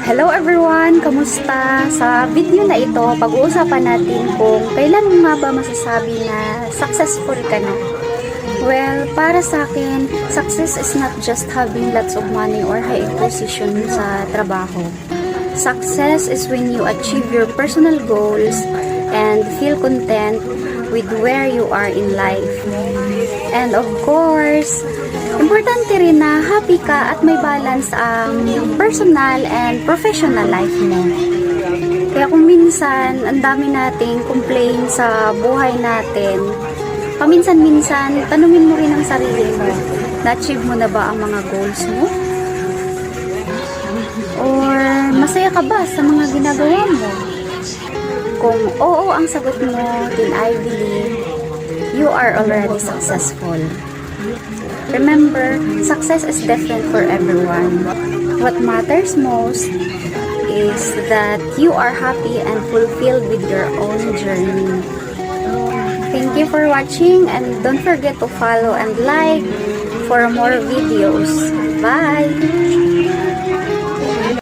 Hello everyone! Kamusta? Sa video na ito, pag-uusapan natin kung kailan mo nga ba masasabi na successful ka na. Well, para sa akin, success is not just having lots of money or high position sa trabaho. Success is when you achieve your personal goals and feel content with where you are in life. And of course, importante rin na happy ka at may balance ang personal and professional life mo. Kaya kung minsan, ang dami nating complain sa buhay natin, paminsan-minsan, tanungin mo rin ang sarili mo, na-achieve mo na ba ang mga goals mo? Or masaya ka ba sa mga ginagawa mo? Kung oo ang sagot mo, then I believe you are already successful. Remember, success is different for everyone. What matters most is that you are happy and fulfilled with your own journey. Thank you for watching and don't forget to follow and like for more videos. Bye!